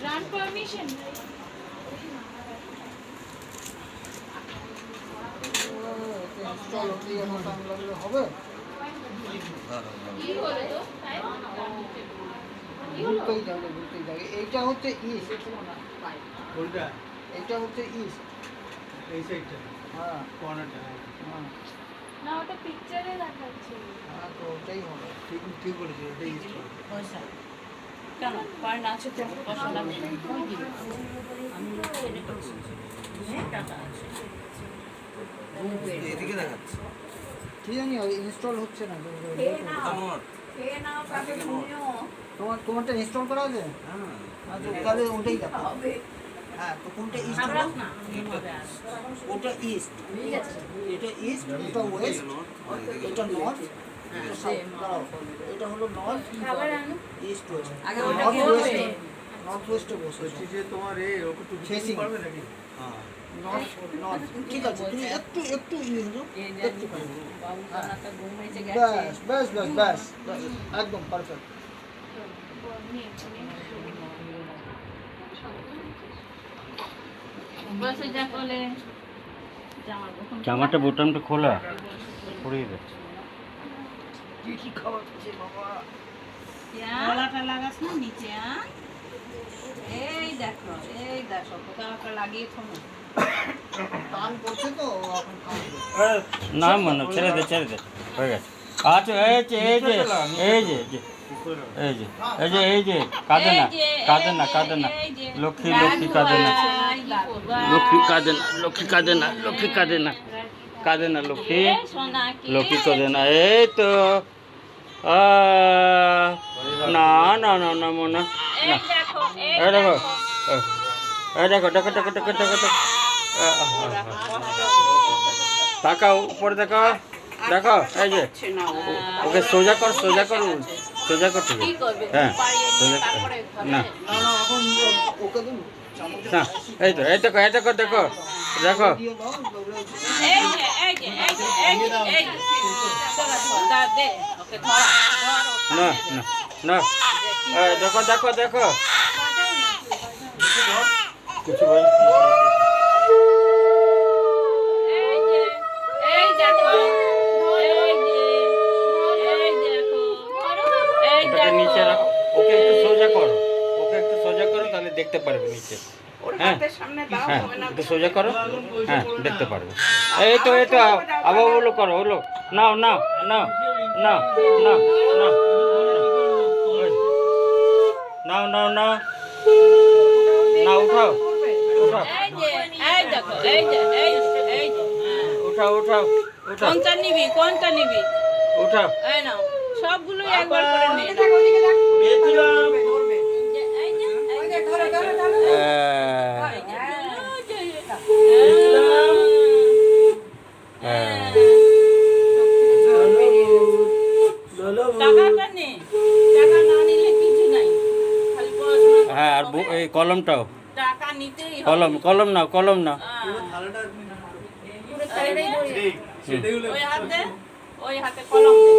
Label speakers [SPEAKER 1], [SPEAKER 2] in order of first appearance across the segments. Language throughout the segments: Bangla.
[SPEAKER 1] গ্রান্ট পারমিশন
[SPEAKER 2] হবে। এইটা হচ্ছে ইস্ট, এইটা হচ্ছে ইস্ট,
[SPEAKER 3] এই সাইডটা
[SPEAKER 2] হ্যাঁ
[SPEAKER 3] কর্নারটা।
[SPEAKER 2] হ্যাঁ
[SPEAKER 1] না, ওটা পিকচারে দেখাচ্ছে।
[SPEAKER 2] হ্যাঁ, তো ওটাই হবে।
[SPEAKER 3] ঠিক ঠিক বলেছো, এটাই ইস্ট।
[SPEAKER 4] কেন পয়েন্ট আছে তো পছন্দ আমি
[SPEAKER 5] এদিকে দেখাচ্ছে।
[SPEAKER 2] কি জানি ইনস্টল হচ্ছে না। তোমারটা ইনস্টল করা আছে?
[SPEAKER 5] হ্যাঁ,
[SPEAKER 2] আচ্ছা, তাহলে ওটাই দেখো। হ্যাঁ, তো কোনটা ইস্ট হলো? ওটা ইস্ট, এটা ইস্ট, এটা ওয়েস্ট, এটা নর্থ, এটা সাউথ। এটা হলো নর্থ, ইস্ট ওয়েস্ট।
[SPEAKER 4] আগে ওটা কি হবে
[SPEAKER 2] নর্থ ওয়েস্টে বসে
[SPEAKER 3] বলছি যে তোমার ওকে একটু
[SPEAKER 2] Facing.
[SPEAKER 3] পারবে নাকি?
[SPEAKER 5] হ্যাঁ।
[SPEAKER 2] North north. ঠিক আছে, তুমি একটু একটু ইয়ে হলো, একটু
[SPEAKER 4] বাবু জানাটা ঘুমাইছে
[SPEAKER 2] ব্যাস ব্যাস ব্যাস ব্যাস ব্যাস, একদম পারফেক্ট।
[SPEAKER 4] বসে যা বলে
[SPEAKER 6] জামাটা বোতামটা খোলা পরিয়ে দে।
[SPEAKER 2] কি খাওয়াচ্ছে বাবা?
[SPEAKER 4] গলাটা লাগাস না নিচে এই দেখো কোথাও লাগিয়ে থমো
[SPEAKER 2] টান করছে তো এখন খাওয়াবে।
[SPEAKER 6] না মানে ছেড়ে দে হয়ে গেছে। আচ্ছা এই যে কাঁদে না লক্ষ্মী কাঁদে না, লক্ষ্মী কাঁদে না লক্ষ্মী কাঁদে না। এই তো না না না না মনে না। দেখো তাকাও উপরে দেখো এই যে ওকে সোজা কর ঠিক হ্যাঁ সোজা না
[SPEAKER 2] না না, এখন ওকে দিন
[SPEAKER 6] না এই দেখো
[SPEAKER 2] দিয়ে দাও।
[SPEAKER 6] না না না দেখো কিছু ভাই নিচে রাখো, ওকে একটু সোজা করো তাহলে দেখতে পারবে নিচে। হ্যাঁ একটু সোজা করো, হ্যাঁ দেখতে পারবে। এই তো আবার ওগুলো করো, ওগুলো নাও উঠাও
[SPEAKER 4] কোনটা নিবি
[SPEAKER 6] উঠাও
[SPEAKER 4] এই নাও সবগুলো একবার করে নে টাকাটা নে, টাকা না নিলে কিছু নাই, খালি পড়াশোনা।
[SPEAKER 6] হ্যাঁ আর এই কলমটাও,
[SPEAKER 4] টাকা নিতেই হবে।
[SPEAKER 6] কলম না
[SPEAKER 3] সেটাই হলো
[SPEAKER 4] ওই হাতে কলম দে।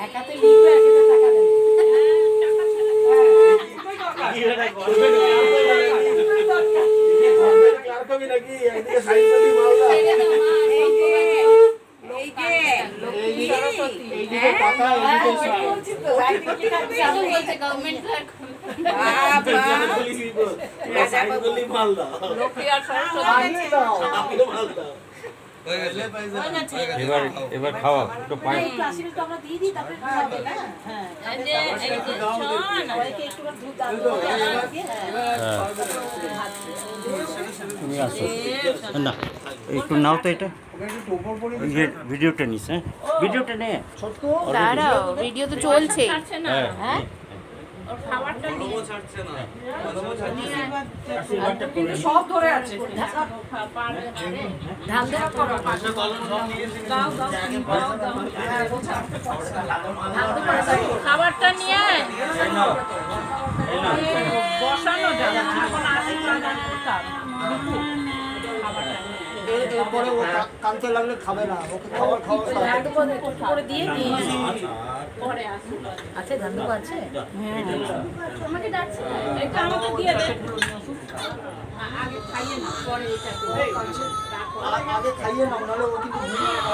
[SPEAKER 4] এক হাতে লিখবে, এক হাতে টাকা দেবে।
[SPEAKER 3] নাকি একদিকে সাইড করলি মালদা, এইদিকে টাকা, এইদিকে সাইড করলি মালদা।
[SPEAKER 4] লক্ষ্মী আর সরস্বতী
[SPEAKER 3] মালদা
[SPEAKER 5] হয়ে গেছে।
[SPEAKER 6] এবার খাওয়া একটু পাই। তুমি আসো না একটু নাও তো এটা ভিডিওটা নিস। হ্যাঁ ভিডিওটা নে,
[SPEAKER 1] দাঁড়াও, ভিডিও তো চলছে।
[SPEAKER 6] হ্যাঁ
[SPEAKER 4] খাবারটা নিয়ে
[SPEAKER 5] ছাড়ছে না।
[SPEAKER 4] সব ধরে আছে। ধান দেওয়া করো, খাবারটা নিয়ে বসানো যাবে এখন আশীর্বাদ করতে হবে। খাবারটা
[SPEAKER 2] এরপরে ও কানতে লাগলে খাবে না, ওকে খাবার খাওয়া
[SPEAKER 4] করে দিয়ে দিই
[SPEAKER 7] আছে ধান্দু আছে
[SPEAKER 1] আমাকে ডাকছে না?
[SPEAKER 4] এটা আমাকে দিয়ে দে আগে খাইয়ে না পরে এটা
[SPEAKER 2] আগে খাইয়ে নাও, নাহলে ও কিন্তু ঘুমিয়ে যাবে।